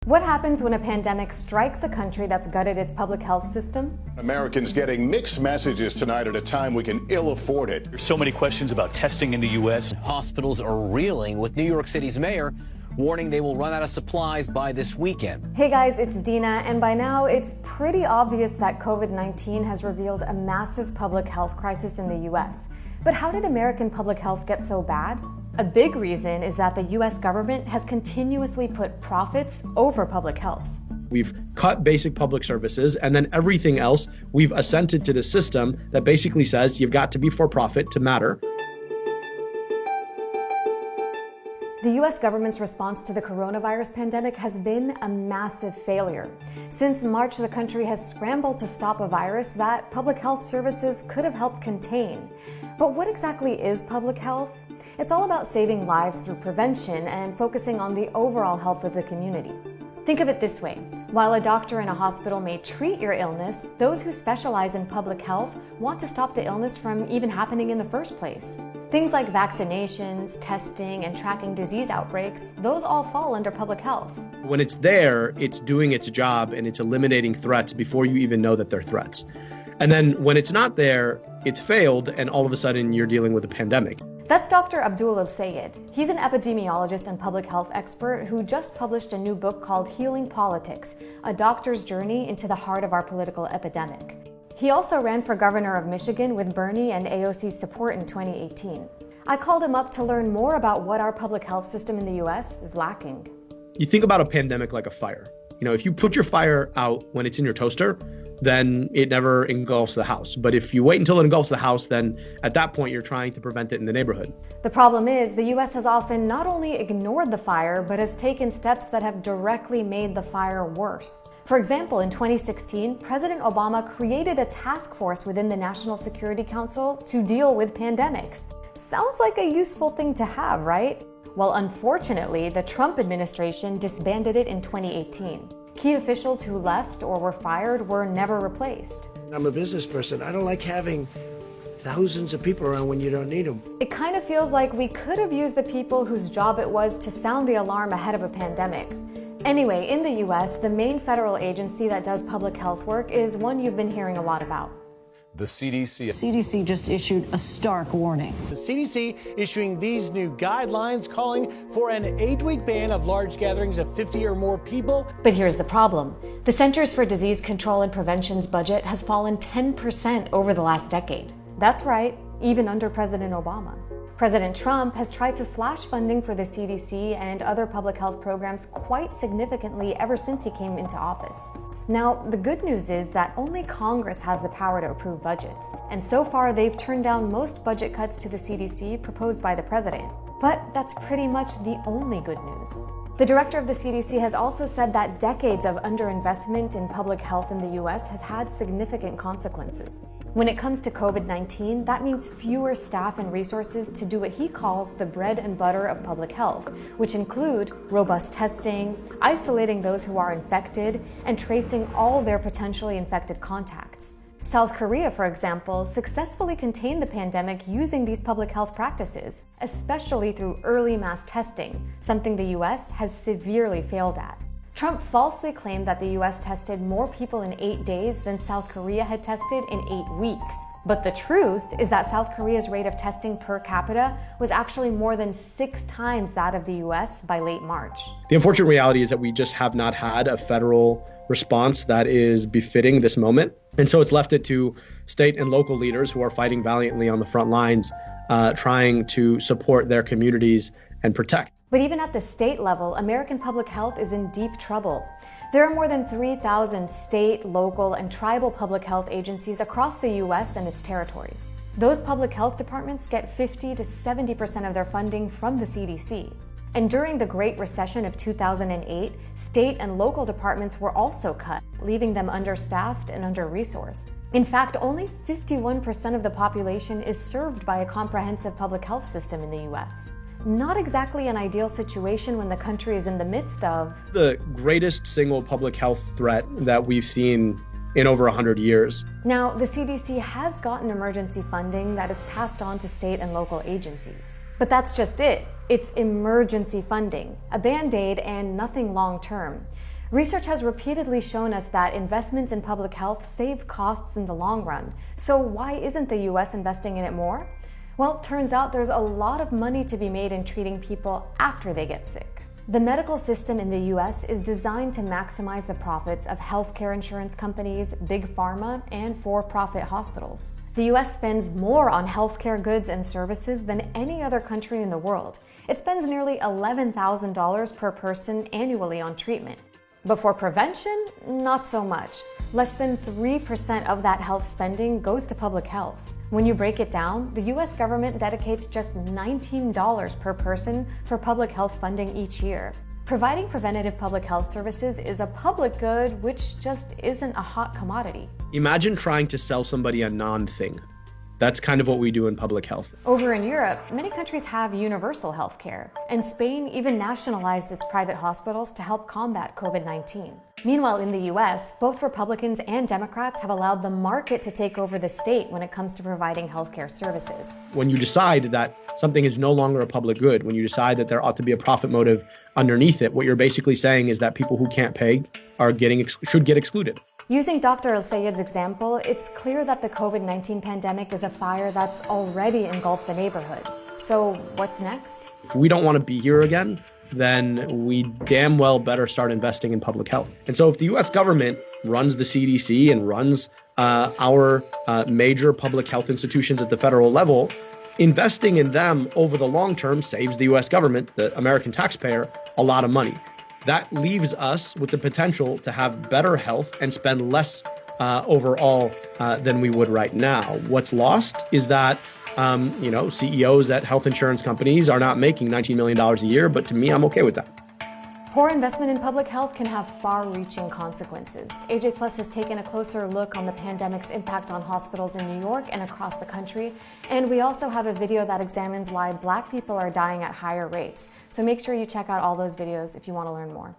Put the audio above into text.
What happens when a pandemic strikes a country that's gutted its public health system? Americans getting mixed messages tonight at a time we can ill afford it. There's so many questions about testing in the U.S. Hospitals are reeling with New York City's mayor warning they will run out of supplies by this weekend. Hey guys, it's Dina, and by now it's pretty obvious that COVID-19 has revealed a massive public health crisis in the U.S. But how did American public health get so bad? A big reason is that the U.S. government has continuously put profits over public health. We've cut basic public services, and then everything else, we've assented to the system that basically says you've got to be for profit to matter. The U.S. government's response to the coronavirus pandemic has been a massive failure. Since March, the country has scrambled to stop a virus that public health services could have helped contain. But what exactly is public health? It's all about saving lives through prevention and focusing on the overall health of the community. Think of it this way. While a doctor in a hospital may treat your illness, those who specialize in public health want to stop the illness from even happening in the first place. Things like vaccinations, testing, and tracking disease outbreaks, those all fall under public health. When it's there, it's doing its job and it's eliminating threats before you even know that they're threats. And then when it's not there, it's failed, and all of a sudden you're dealing with a pandemic. That's Dr. Abdul El-Sayed. He's an epidemiologist and public health expert who just published a new book called Healing Politics, a doctor's journey into the heart of our political epidemic. He also ran for governor of Michigan with Bernie and AOC's support in 2018. I called him up to learn more about what our public health system in the U.S. is lacking. You think about a pandemic like a fire. If you put your fire out when it's in your toaster, then it never engulfs the house. But if you wait until it engulfs the house, then at that point, you're trying to prevent it in the neighborhood. The problem is the U.S. has often not only ignored the fire, but has taken steps that have directly made the fire worse. For example, in 2016, President Obama created a task force within the National Security Council to deal with pandemics. Sounds like a useful thing to have, right? Well, unfortunately, the Trump administration disbanded it in 2018. Key officials who left or were fired were never replaced. I'm a business person. I don't like having thousands of people around when you don't need them. It kind of feels like we could have used the people whose job it was to sound the alarm ahead of a pandemic. Anyway, in the US, the main federal agency that does public health work is one you've been hearing a lot about. The CDC. CDC just issued a stark warning. The CDC issuing these new guidelines calling for an 8-week ban of large gatherings of 50 or more people. But here's the problem. The Centers for Disease Control and Prevention's budget has fallen 10% over the last decade. That's right, even under President Obama. President Trump has tried to slash funding for the CDC and other public health programs quite significantly ever since he came into office. Now, the good news is that only Congress has the power to approve budgets, and so far they've turned down most budget cuts to the CDC proposed by the president. But that's pretty much the only good news. The director of the CDC has also said that decades of underinvestment in public health in the US has had significant consequences. When it comes to COVID-19, that means fewer staff and resources to do what he calls the bread and butter of public health, which include robust testing, isolating those who are infected, and tracing all their potentially infected contacts. South Korea, for example, successfully contained the pandemic using these public health practices, especially through early mass testing, something the US has severely failed at. Trump falsely claimed that the US tested more people in 8 days than South Korea had tested in 8 weeks. But the truth is that South Korea's rate of testing per capita was actually more than 6 times that of the US by late March. The unfortunate reality is that we just have not had a federal response that is befitting this moment. And so it's left it to state and local leaders who are fighting valiantly on the front lines, trying to support their communities and protect. But even at the state level, American public health is in deep trouble. There are more than 3,000 state, local, and tribal public health agencies across the U.S. and its territories. Those public health departments get 50 to 70% of their funding from the CDC. And during the Great Recession of 2008, state and local departments were also cut, leaving them understaffed and under-resourced. In fact, only 51% of the population is served by a comprehensive public health system in the U.S. Not exactly an ideal situation when the country is in the midst of the greatest single public health threat that we've seen in over 100 years. Now, the CDC has gotten emergency funding that it's passed on to state and local agencies. But that's just it. It's emergency funding, a Band-Aid and nothing long-term. Research has repeatedly shown us that investments in public health save costs in the long run. So why isn't the US investing in it more? Well, turns out there's a lot of money to be made in treating people after they get sick. The medical system in the US is designed to maximize the profits of healthcare insurance companies, big pharma, and for-profit hospitals. The US spends more on healthcare goods and services than any other country in the world. It spends nearly $11,000 per person annually on treatment. But for prevention, not so much. Less than 3% of that health spending goes to public health. When you break it down, the US government dedicates just $19 per person for public health funding each year. Providing preventative public health services is a public good, which just isn't a hot commodity. Imagine trying to sell somebody a non-thing. That's kind of what we do in public health. Over in Europe, many countries have universal health care, and Spain even nationalized its private hospitals to help combat COVID-19. Meanwhile, in the US, both Republicans and Democrats have allowed the market to take over the state when it comes to providing healthcare services. When you decide that something is no longer a public good, when you decide that there ought to be a profit motive underneath it, what you're basically saying is that people who can't pay should get excluded. Using Dr. El-Sayed's example, it's clear that the COVID-19 pandemic is a fire that's already engulfed the neighborhood. So what's next? If we don't want to be here again, then we damn well better start investing in public health. And so if the US government runs the CDC and runs our major public health institutions at the federal level, investing in them over the long term saves the US government, the American taxpayer, a lot of money. That leaves us with the potential to have better health and spend less overall than we would right now. What's lost is that CEOs at health insurance companies are not making $19 million a year, but to me, I'm okay with that. Poor investment in public health can have far-reaching consequences. AJ Plus has taken a closer look on the pandemic's impact on hospitals in New York and across the country, and we also have a video that examines why Black people are dying at higher rates. So make sure you check out all those videos if you want to learn more.